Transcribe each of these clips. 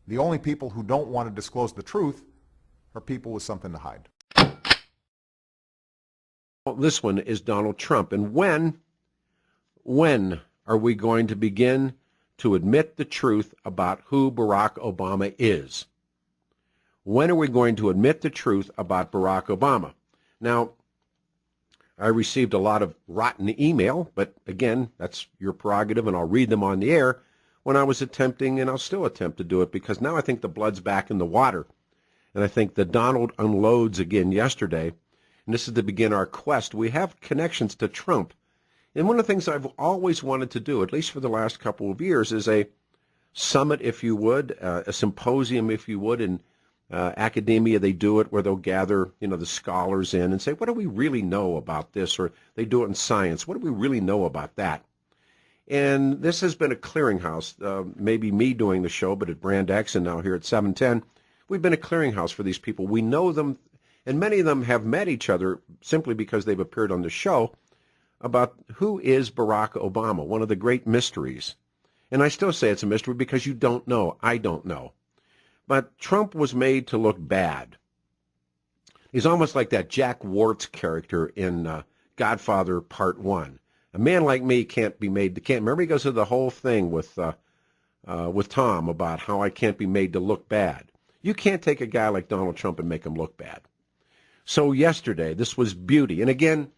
The only people who don't want to disclose the truth are people with something to hide. This one is Donald Trump. And when are we going to begin to admit the truth about who Barack Obama is? When are we going to admit the truth about Barack Obama? Now, I received a lot of rotten email, but again, that's your prerogative, and I'll read them on the air when I was attempting, and I'll still attempt to do it, because now I think the blood's back in the water. And I think that Donald unloads again yesterday, and this is to begin our quest. We have connections to Trump. And one of the things I've always wanted to do, at least for the last couple of years, is a summit, if you would, a symposium, if you would, in academia. They do it where they'll gather, the scholars in and say, what do we really know about this? Or they do it in science. What do we really know about that? And this has been a clearinghouse, maybe me doing the show, but at Brand X and now here at 710, we've been a clearinghouse for these people. We know them, and many of them have met each other simply because they've appeared on the show, about who is Barack Obama, one of the great mysteries. And I still say it's a mystery because you don't know. I don't know. But Trump was made to look bad. He's almost like that Jack Wartz character in Godfather Part 1. A man like me can't remember he goes through the whole thing with Tom about how I can't be made to look bad. You can't take a guy like Donald Trump and make him look bad. So yesterday, this was beauty. And again,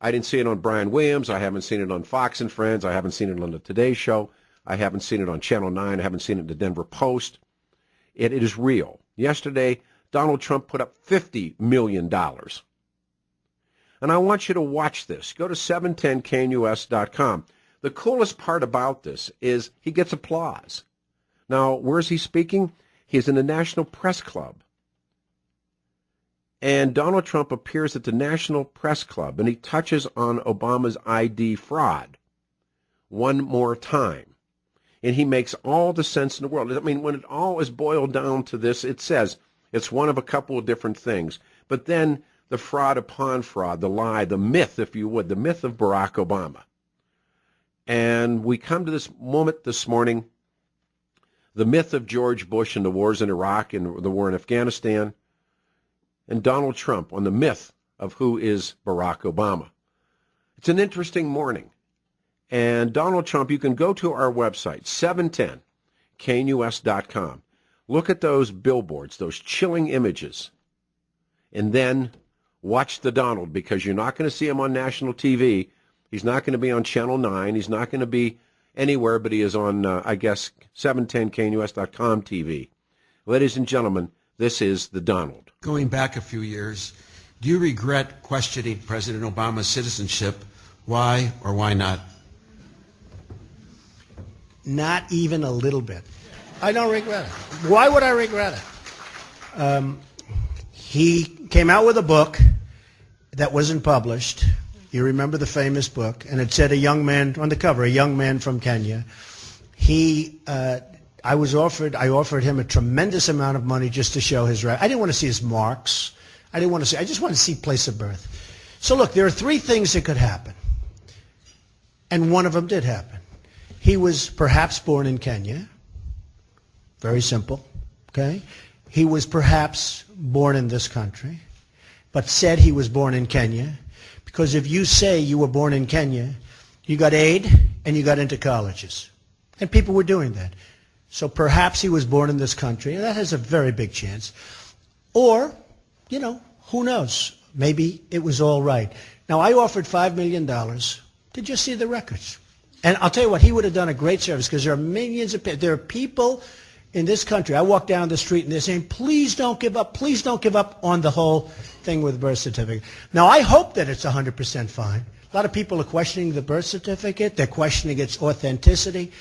I didn't see it on Brian Williams. I haven't seen it on Fox and Friends. I haven't seen it on the Today Show. I haven't seen it on Channel 9. I haven't seen it in the Denver Post. It is real. Yesterday, Donald Trump put up $50 million. And I want you to watch this. Go to 710knus.com. The coolest part about this is he gets applause. Now, where is he speaking? He's in the National Press Club. And Donald Trump appears at the National Press Club, and he touches on Obama's ID fraud one more time. And he makes all the sense in the world. I mean, when it all is boiled down to this, it says it's one of a couple of different things. But then the fraud upon fraud, the lie, the myth, if you would, the myth of Barack Obama. And we come to this moment this morning, the myth of George Bush and the wars in Iraq and the war in Afghanistan, and Donald Trump on the myth of who is Barack Obama. It's an interesting morning. And Donald Trump, you can go to our website, 710knus.com. Look at those billboards, those chilling images, and then watch the Donald, because you're not going to see him on national TV. He's not going to be on Channel 9. He's not going to be anywhere, but he is on, 710knus.com TV. Ladies and gentlemen, this is the Donald. Going back a few years, do you regret questioning President Obama's citizenship? Why or why not? Not even a little bit. I don't regret it. Why would I regret it? He came out with a book that wasn't published. You remember the famous book, and it said a young man on the cover, a young man from Kenya. I offered him a tremendous amount of money just to show his I didn't want to see his marks. I just wanted to see place of birth. So look, there are three things that could happen. And one of them did happen. He was perhaps born in Kenya. Very simple, okay? He was perhaps born in this country, but said he was born in Kenya, because if you say you were born in Kenya, you got aid and you got into colleges. And people were doing that. So perhaps he was born in this country, and that has a very big chance. Or, who knows? Maybe it was all right. Now, I offered $5 million to just see the records. And I'll tell you what, he would have done a great service, because there are millions of people. There are people in this country. I walk down the street and they're saying, please don't give up on the whole thing with the birth certificate. Now, I hope that it's 100% fine. A lot of people are questioning the birth certificate. They're questioning its authenticity.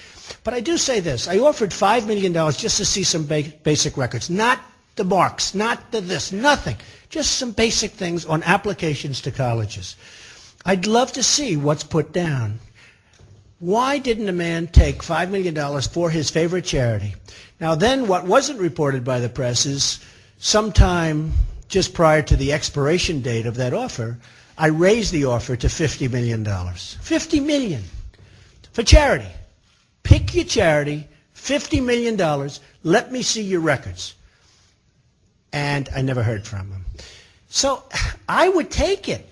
But I do say this. I offered $5 million just to see some basic records. Not the marks, not the this, nothing. Just some basic things on applications to colleges. I'd love to see what's put down. Why didn't a man take $5 million for his favorite charity? Now then, what wasn't reported by the press is sometime just prior to the expiration date of that offer, I raised the offer to $50 million. $50 million for charity. Pick your charity, $50 million. Let me see your records. And I never heard from him. So I would take it.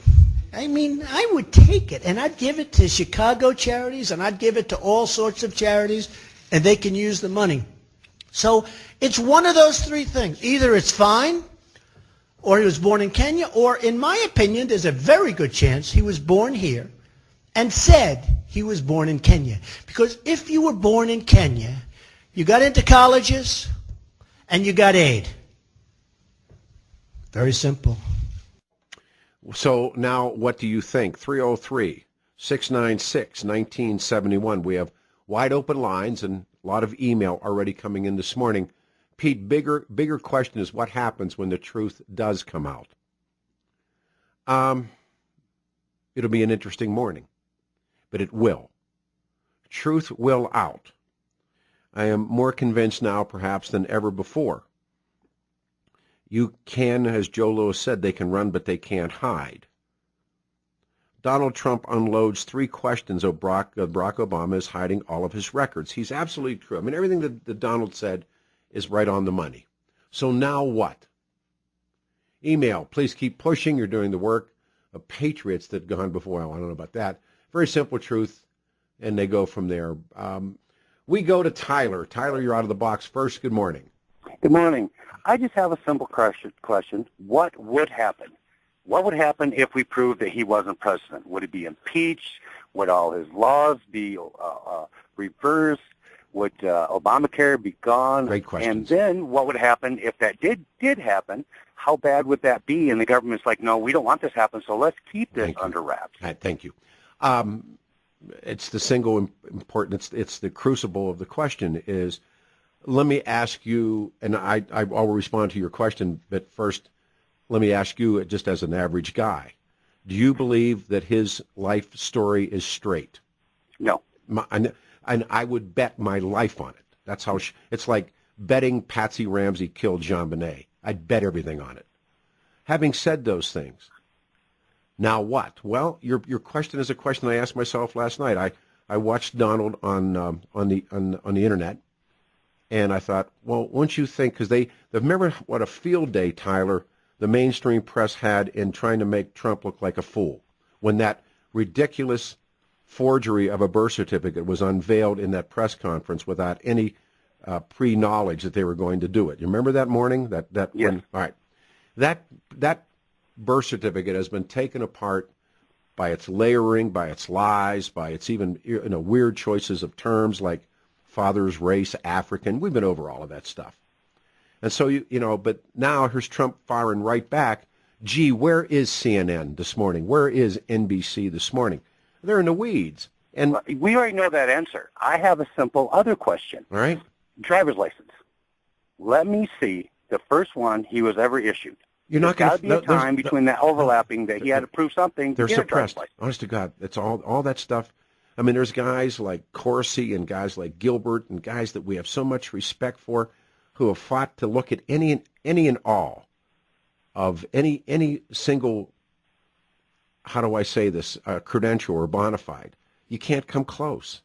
I mean, I would take it, and I'd give it to Chicago charities, and I'd give it to all sorts of charities, and they can use the money. So it's one of those three things. Either it's fine, or he was born in Kenya, or in my opinion, there's a very good chance he was born here and said he was born in Kenya. Because if you were born in Kenya, you got into colleges, and you got aid. Very simple. So now what do you think? 303-696-1971. We have wide open lines and a lot of email already coming in this morning. Pete, bigger question is what happens when the truth does come out? It'll be an interesting morning, but it will. Truth will out. I am more convinced now perhaps than ever before. You can, as Joe Lewis said, they can run, but they can't hide. Donald Trump unloads 3 questions of Barack Obama is hiding all of his records. He's absolutely true. I mean, everything that Donald said is right on the money. So now what? Email, please keep pushing. You're doing the work of patriots that gone before. I don't know about that. Very simple truth, and they go from there. We go to Tyler. Tyler, you're out of the box first. Good morning. Good morning. I just have a simple question. What would happen? What would happen if we proved that he wasn't president? Would he be impeached? Would all his laws be reversed? Would Obamacare be gone? Great question. And then what would happen if that did happen? How bad would that be? And the government's like, no, we don't want this to happen, so let's keep this under wraps. All right, thank you. It's the single important, it's the crucible of the question is, let me ask you, and I will respond to your question, but first, let me ask you, just as an average guy, do you believe that his life story is straight? No. And I would bet my life on it. That's how it's like betting Patsy Ramsey killed JonBenet. I'd bet everything on it. Having said those things, now what? Well, your question is a question I asked myself last night. I watched Donald on the internet. And I thought, well, won't you think, because they remember what a field day, Tyler, the mainstream press had in trying to make Trump look like a fool when that ridiculous forgery of a birth certificate was unveiled in that press conference without any pre-knowledge that they were going to do it. You remember that morning? Yes. All right. That birth certificate has been taken apart by its layering, by its lies, by its even weird choices of terms like father's race, African. We've been over all of that stuff. And so, but now here's Trump firing right back. Gee, where is CNN this morning? Where is NBC this morning? They're in the weeds. And we already know that answer. I have a simple other question. All right. Driver's license. Let me see the first one he was ever issued. You're not going to... There's got to be a time between that overlapping that he had to prove something. They're suppressed. Honest to God, it's all that stuff. I mean, there's guys like Corsi and guys like Gilbert and guys that we have so much respect for who have fought to look at any and all of any single, how do I say this, credential or bona fide. You can't come close.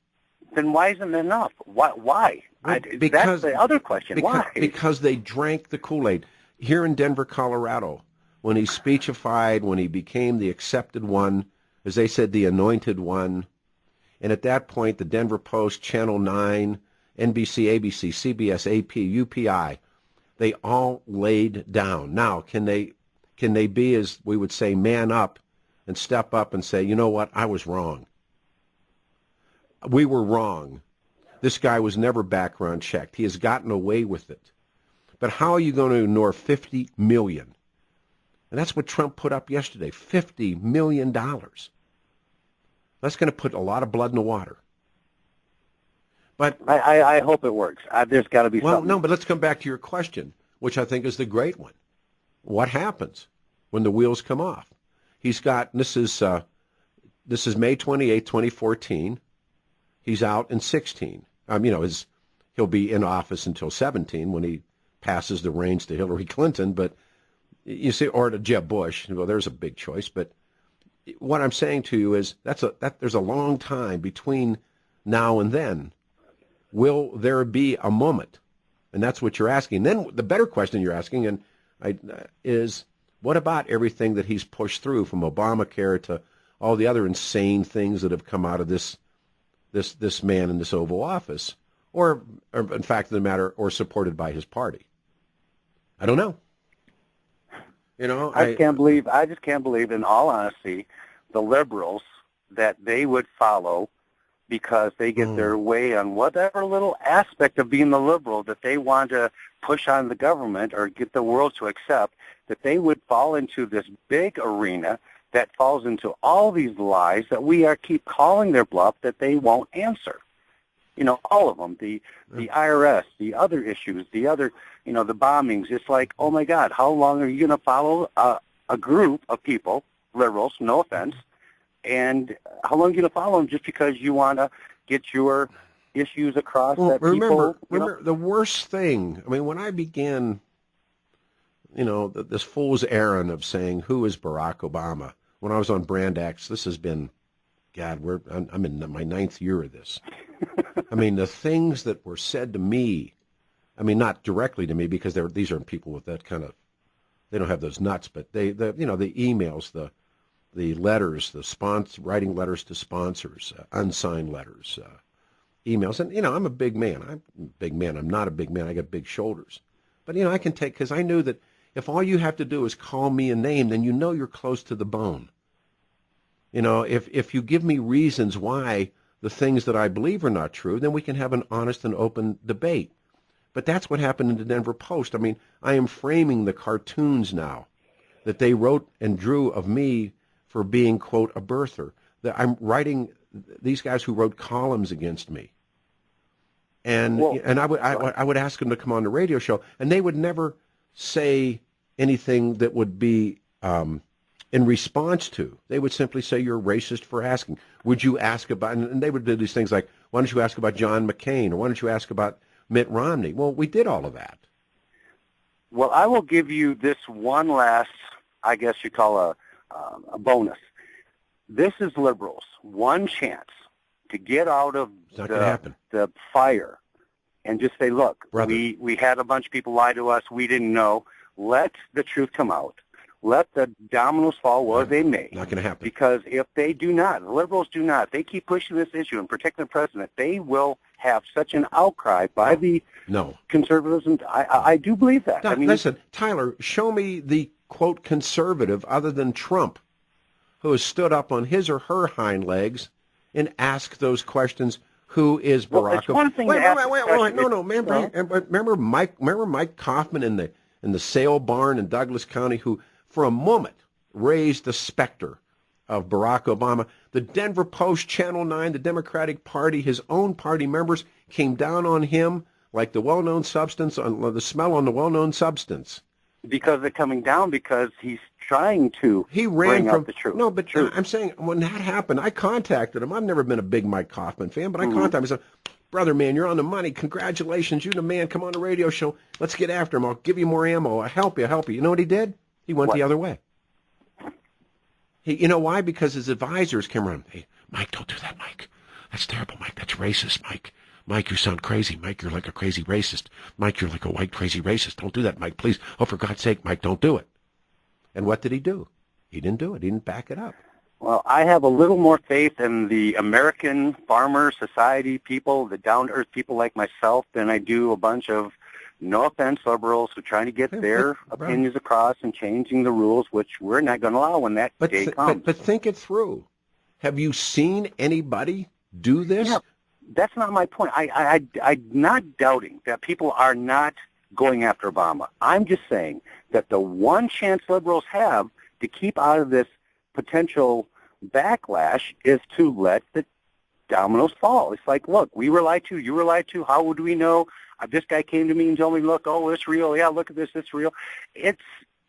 Then why isn't it enough? Why? Well, that's the other question. Why? Because they drank the Kool-Aid. Here in Denver, Colorado, when he speechified, when he became the accepted one, as they said, the anointed one, and at that point, the Denver Post, Channel 9, NBC, ABC, CBS, AP, UPI, they all laid down. Now, can they be, as we would say, man up and step up and say, you know what, I was wrong. We were wrong. This guy was never background checked. He has gotten away with it. But how are you going to ignore $50 million? And that's what Trump put up yesterday, $50 million. That's going to put a lot of blood in the water. But I hope it works. There's got to be something. Well, no, but let's come back to your question, which I think is the great one. What happens when the wheels come off? He's got, this is May 28, 2014. He's out in 16. He'll be in office until 17 when he passes the reins to Hillary Clinton. But you see, or to Jeb Bush. Well, there's a big choice. But what I'm saying to you is there's a long time between now and then. will there be a moment? And that's what you're asking. Then the better question you're asking is, what about everything that he's pushed through, from Obamacare to all the other insane things that have come out of this man in this Oval Office, or in fact, of the matter, or supported by his party? I don't know. You know, I just can't believe, in all honesty, the liberals, that they would follow, because they get their way on whatever little aspect of being the liberal that they want to push on the government or get the world to accept, that they would fall into this big arena that falls into all these lies that we keep calling their bluff, that they won't answer. You know, all of them, the IRS, the other issues, the other, you know, the bombings. It's like, oh my God, how long are you going to follow a group of people, liberals, no offense, and how long are you going to follow them just because you want to get your issues across? Well, that remember, people, the worst thing, I mean, when I began, you know, this fool's errand of saying, who is Barack Obama? When I was on Brand X, this has been, God, I'm in my 9th year of this. I mean, the things that were said to me, I mean, not directly to me, because these aren't people with that kind of, they don't have those nuts, but the emails, the letters, writing letters to sponsors, unsigned letters, emails. And, you know, I'm a big man. I'm not a big man. I got big shoulders. But, you know, I can take, because I knew that if all you have to do is call me a name, then you know you're close to the bone. You know, if you give me reasons why the things that I believe are not true, then we can have an honest and open debate. But that's what happened in the Denver Post. I mean, I am framing the cartoons now that they wrote and drew of me for being, quote, a birther. That I'm writing these guys who wrote columns against me. And I would ask them to come on the radio show, and they would never say anything that would be in response to. They would simply say, you're racist for asking. Would you ask about, and they would do these things like, why don't you ask about John McCain, or why don't you ask about Mitt Romney? Well, we did all of that. Well, I will give you this one last, I guess you call a bonus. This is liberals. One chance to get out of the fire and just say, look, we had a bunch of people lie to us. We didn't know. Let the truth come out. Let the dominoes fall where they may. Not going to happen. Because if they do not, the liberals do not, they keep pushing this issue and protecting the president, they will have such an outcry by the conservatives. And I do believe that. I mean, listen, Tyler, show me the, quote, conservative other than Trump who has stood up on his or her hind legs and asked those questions. Who is Barack Obama? Wait. Remember Mike Coffman in the sale barn in Douglas County, who for a moment raised the specter of Barack Obama. The Denver Post, Channel 9, the Democratic Party, his own party members came down on him like the well-known substance, the smell on the well-known substance. Because they're coming down, because he's trying to bring out the truth. No, but I'm saying when that happened, I contacted him. I've never been a big Mike Coffman fan, but I contacted him. I said, brother, man, you're on the money. Congratulations. You're the man. Come on the radio show. Let's get after him. I'll give you more ammo. I'll help you. You know what he did? He went the other way. You know why? Because his advisors came around. Hey, Mike, don't do that, Mike. That's terrible, Mike. That's racist, Mike. Mike, you sound crazy. Mike, you're like a crazy racist. Mike, you're like a white crazy racist. Don't do that, Mike, please. Oh, for God's sake, Mike, don't do it. And what did he do? He didn't do it. He didn't back it up. Well, I have a little more faith in the American farmer society people, the down-to-earth people like myself, than I do a bunch of, no offense, liberals who are trying to get their opinions across and changing the rules, which we're not going to allow when that day comes. But think it through. Have you seen anybody do this? Yeah, that's not my point. I'm not doubting that people are not going after Obama. I'm just saying that the one chance liberals have to keep out of this potential backlash is to let the dominoes fall. It's like, look, we were lied to, you were lied to, how would we know? This guy came to me and told me, look, oh, it's real. Yeah, look at this, it's real. It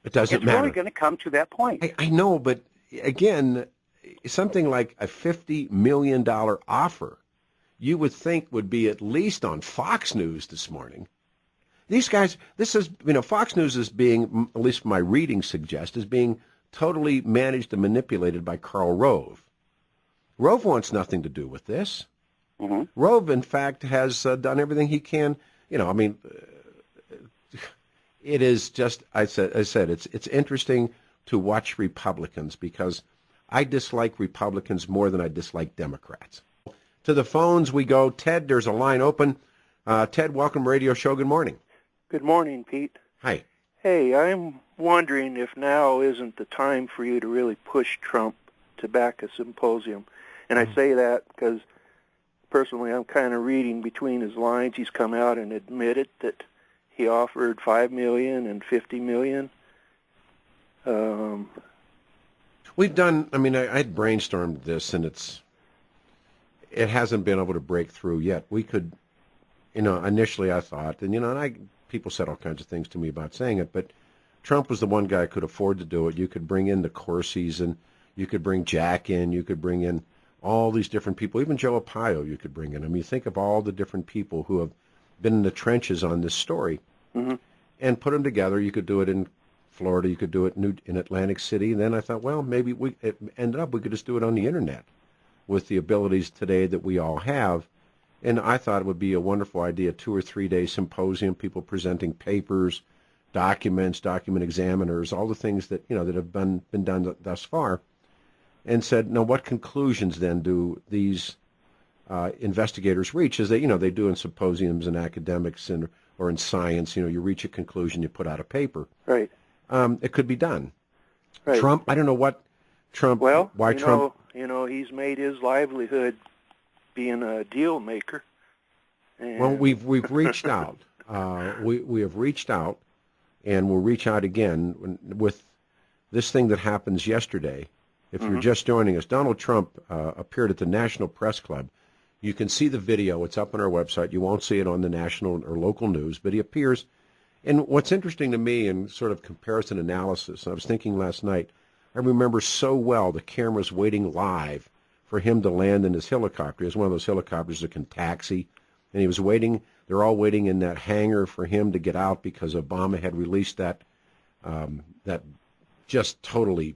doesn't matter. It's really going to come to that point. I know, but again, something like a $50 million offer, you would think would be at least on Fox News this morning. These guys, Fox News is being, at least my reading suggests, is being totally managed and manipulated by Karl Rove. Rove wants nothing to do with this. Rove, in fact, has done everything he can. I mean, it is just, I said, it's interesting to watch Republicans because I dislike Republicans more than I dislike Democrats. To the phones we go. Ted, there's a line open. Ted, welcome to Radio Show. Good morning. Good morning, Pete. Hi. Hey, I'm wondering if now isn't the time for you to really push Trump to back a symposium. And I say that because personally I'm kind of reading between his lines. He's come out and admitted that he offered $5 million and $50 million. We've done, I mean, I had brainstormed this, and it hasn't been able to break through yet. We could, initially I thought, and, people said all kinds of things to me about saying it, but Trump was the one guy who could afford to do it. You could bring in the Corsies, and you could bring Jack in, you could bring in all these different people, even Joe Arpaio you could bring in. I mean, think of all the different people who have been in the trenches on this story and put them together. You could do it in Florida, you could do it in Atlantic City, and then I thought, well, maybe we could just do it on the internet with the abilities today that we all have. And I thought it would be a wonderful idea, 2 or 3 day symposium, people presenting papers, documents, document examiners, all the things that, that have been done thus far, and said, now what conclusions then do these investigators reach? As they do in symposiums and academics or in science, you reach a conclusion, you put out a paper. Right. It could be done. Right. Trump, I don't know what Trump, well, why Trump. He's made his livelihood being a deal maker. And Well, we've reached out. We have reached out, and we'll reach out again with this thing that happens yesterday. If you're just joining us, Donald Trump appeared at the National Press Club. You can see the video. It's up on our website. You won't see it on the national or local news, but he appears. And what's interesting to me in sort of comparison analysis, I was thinking last night, I remember so well the cameras waiting live for him to land in his helicopter. He has one of those helicopters that can taxi, and he was waiting. They're all waiting in that hangar for him to get out because Obama had released that just totally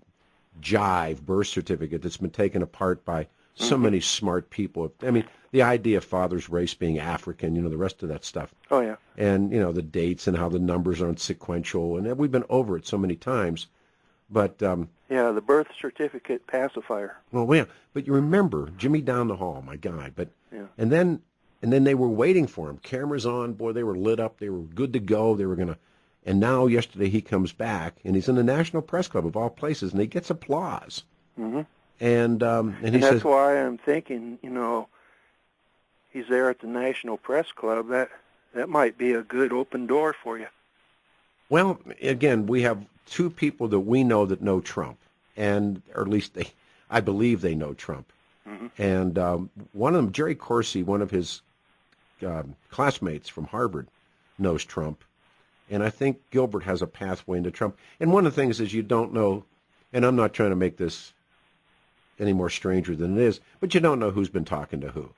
jive birth certificate that's been taken apart by so many smart people. I mean, the idea of father's race being African, the rest of that stuff. Oh, yeah. And, the dates and how the numbers aren't sequential. And we've been over it so many times. But yeah, the birth certificate pacifier. well, yeah. But you remember Jimmy down the hall, my guy. But Yeah. and then they were waiting for him. Cameras on. Boy, they were lit up. They were good to go. They were going to. And now yesterday he comes back, and he's in the National Press Club of all places, and he gets applause. Mm-hmm. And he that's says, why I'm thinking, he's there at the National Press Club. That might be a good open door for you. well, again, we have two people that we know that know Trump, or at least I believe they know Trump. And one of them, Jerry Corsi, one of his classmates from Harvard, knows Trump. And I think Gilbert has a pathway into Trump. And one of the things is you don't know, and I'm not trying to make this any more stranger than it is, but you don't know who's been talking to who.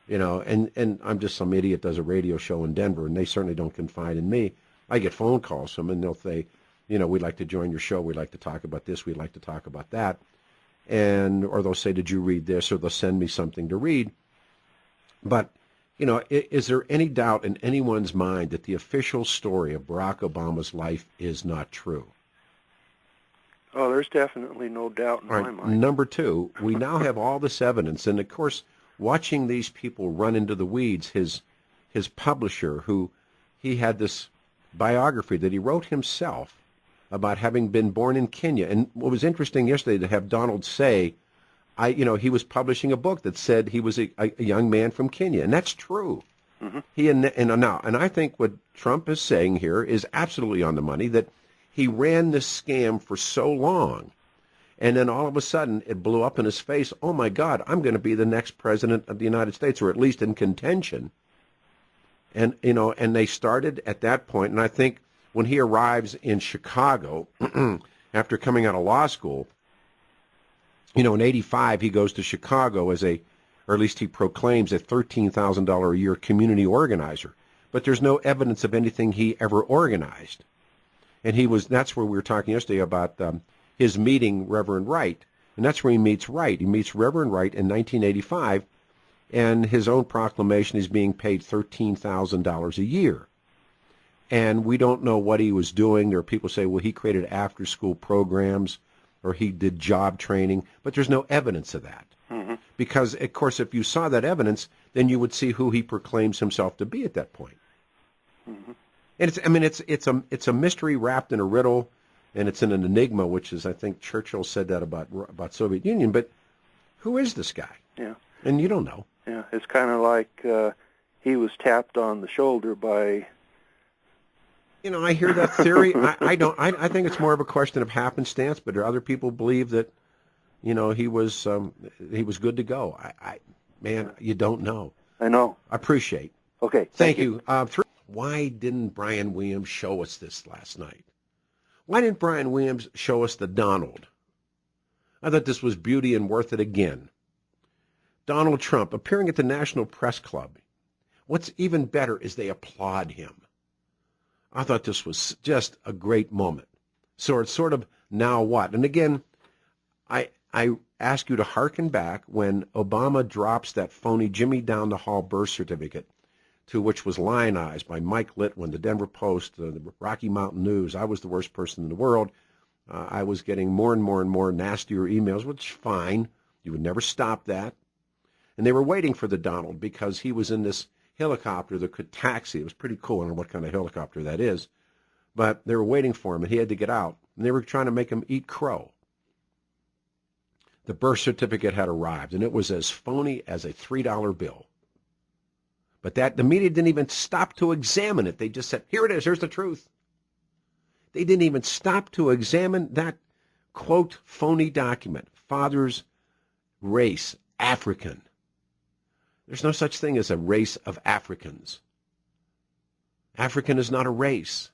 And I'm just some idiot does a radio show in Denver, and they certainly don't confide in me. I get phone calls from them, and they'll say, we'd like to join your show. We'd like to talk about this. We'd like to talk about that. Or they'll say, did you read this? Or they'll send me something to read. But, is there any doubt in anyone's mind that the official story of Barack Obama's life is not true? Oh, there's definitely no doubt in my mind. Number two, we now have all this evidence. And, of course, watching these people run into the weeds, his publisher, who he had this biography that he wrote himself about having been born in Kenya. And what was interesting yesterday to have Donald say, he was publishing a book that said he was a young man from Kenya, and that's true. And I think what Trump is saying here is absolutely on the money, that he ran this scam for so long, and then all of a sudden it blew up in his face. Oh my God, I'm going to be the next president of the United States, or at least in contention. And and they started at that point, and I think when he arrives in Chicago after coming out of law school, in 85, he goes to Chicago or at least he proclaims a $13,000 a year community organizer. But there's no evidence of anything he ever organized. And that's where we were talking yesterday about his meeting Reverend Wright. And that's where he meets Wright. He meets Reverend Wright in 1985. and his own proclamation is being paid $13,000 a year. And we don't know what he was doing. There are people who say, well, he created after-school programs or he did job training, but there's no evidence of that. Mm-hmm. Because, of course, if you saw that evidence, then you would see who he proclaims himself to be at that point. Mm-hmm. And it's a mystery wrapped in a riddle, and it's in an enigma, which is, I think Churchill said that about Soviet Union. But who is this guy? Yeah. And you don't know. Yeah, it's kind of like he was tapped on the shoulder by... You know, I hear that theory. I don't. I think it's more of a question of happenstance. But other people believe that, you know, he was good to go. Man, you don't know. I know. I appreciate. Okay. Thank you. Why didn't Brian Williams show us this last night? Why didn't Brian Williams show us the Donald? I thought this was beauty and worth it again. Donald Trump appearing at the National Press Club. What's even better is they applaud him. I thought this was just a great moment. So it's sort of now what? And again, I ask you to hearken back when Obama drops that phony Jimmy down the hall birth certificate, to which was lionized by Mike Litwin, the Denver Post, the Rocky Mountain News. I was the worst person in the world. I was getting more and more nastier emails, which is fine. You would never stop that. And they were waiting for the Donald because he was in this helicopter that could taxi. It was pretty cool. I don't know what kind of helicopter that is. But they were waiting for him, and he had to get out. And they were trying to make him eat crow. The birth certificate had arrived, and it was as phony as a $3 bill. But the media didn't even stop to examine it. They just said, here it is, here's the truth. They didn't even stop to examine that, quote, phony document. Father's race, African. There's no such thing as a race of Africans. African is not a race.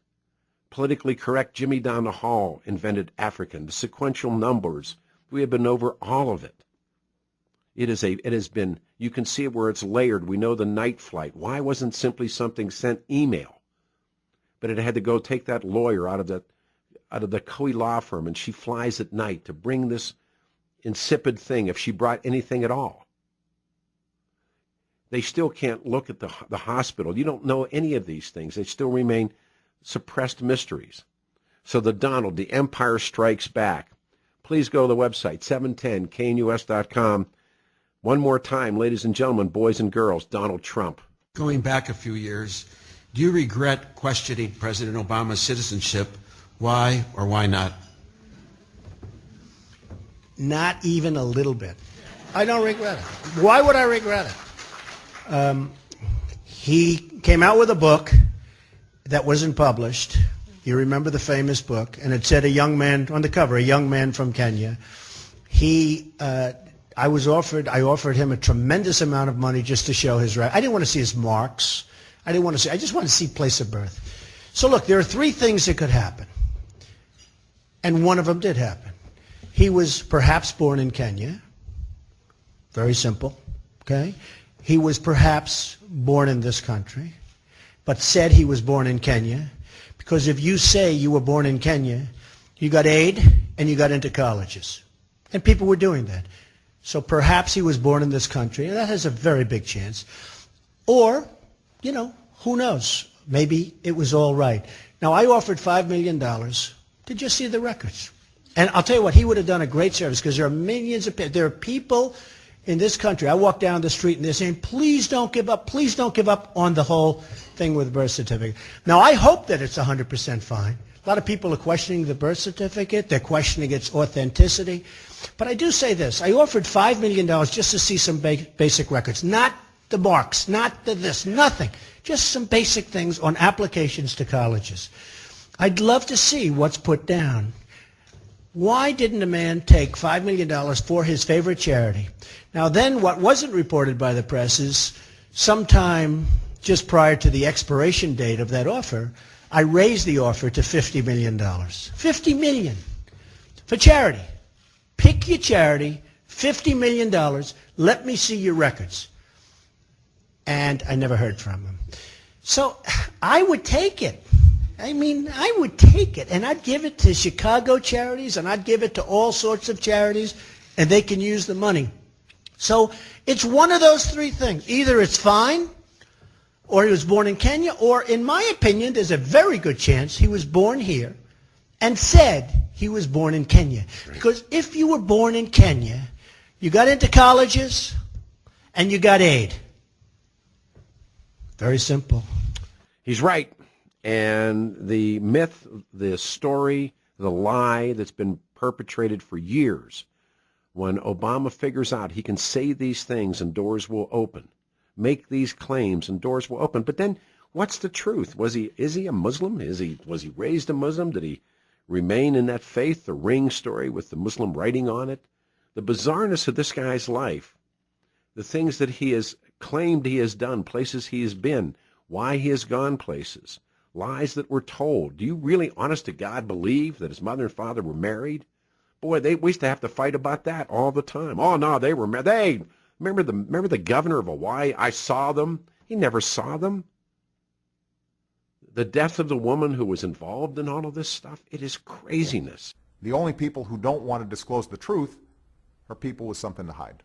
Politically correct Jimmy down the hall invented African. The sequential numbers, we have been over all of it. It has been, you can see where it's layered. We know the night flight. Why wasn't simply something sent email? But it had to go take that lawyer out of the Coe law firm, and she flies at night to bring this insipid thing, if she brought anything at all. They still can't look at the hospital. You don't know any of these things. They still remain suppressed mysteries. So the Donald, the Empire Strikes Back. Please go to the website, 710knus.com. One more time, ladies and gentlemen, boys and girls, Donald Trump. Going back a few years, do you regret questioning President Obama's citizenship? Why or why not? Not even a little bit. I don't regret it. Why would I regret it? He came out with a book that wasn't published. You remember the famous book, and it said a young man on the cover, a young man from Kenya. I offered him a tremendous amount of money just to show his right. I didn't want to see his marks. I just wanted to see place of birth. So look, there are three things that could happen. And one of them did happen. He was perhaps born in Kenya. Very simple, okay? He was perhaps born in this country, but said he was born in Kenya, because if you say you were born in Kenya, you got aid and you got into colleges. And people were doing that. So perhaps he was born in this country, and that has a very big chance. Or, you know, who knows? Maybe it was all right. Now, I offered $5 million to just see the records. And I'll tell you what, he would have done a great service, because there are millions of people. There are people in this country. I walk down the street and they're saying, please don't give up on the whole thing with the birth certificate. Now, I hope that it's 100% fine. A lot of people are questioning the birth certificate. They're questioning its authenticity. But I do say this. I offered $5 million just to see some basic records. Not the marks, not the this, nothing. Just some basic things on applications to colleges. I'd love to see what's put down. Why didn't a man take $5 million for his favorite charity? Now then, what wasn't reported by the press is sometime just prior to the expiration date of that offer, I raised the offer to $50 million. $50 million for charity. Pick your charity, $50 million. Let me see your records. And I never heard from him. So I would take it. I mean, I would take it, and I'd give it to Chicago charities, and I'd give it to all sorts of charities, and they can use the money. So it's one of those three things. Either it's fine, or he was born in Kenya, or in my opinion, there's a very good chance he was born here and said he was born in Kenya. Because if you were born in Kenya, you got into colleges and you got aid. Very simple. He's right. And the myth, the story, the lie that's been perpetrated for years, when Obama figures out he can say these things and doors will open, make these claims and doors will open. But then what's the truth? Is he a Muslim? Was he raised a Muslim? Did he remain in that faith? The ring story with the Muslim writing on it. The bizarreness of this guy's life, the things that he has claimed he has done, places he has been, why he has gone places, lies that were told. Do you really, honest to God, believe that his mother and father were married? Boy, we used to have to fight about that all the time. Oh, no, they were married. Remember the governor of Hawaii? I saw them. He never saw them. The death of the woman who was involved in all of this stuff, it is craziness. The only people who don't want to disclose the truth are people with something to hide.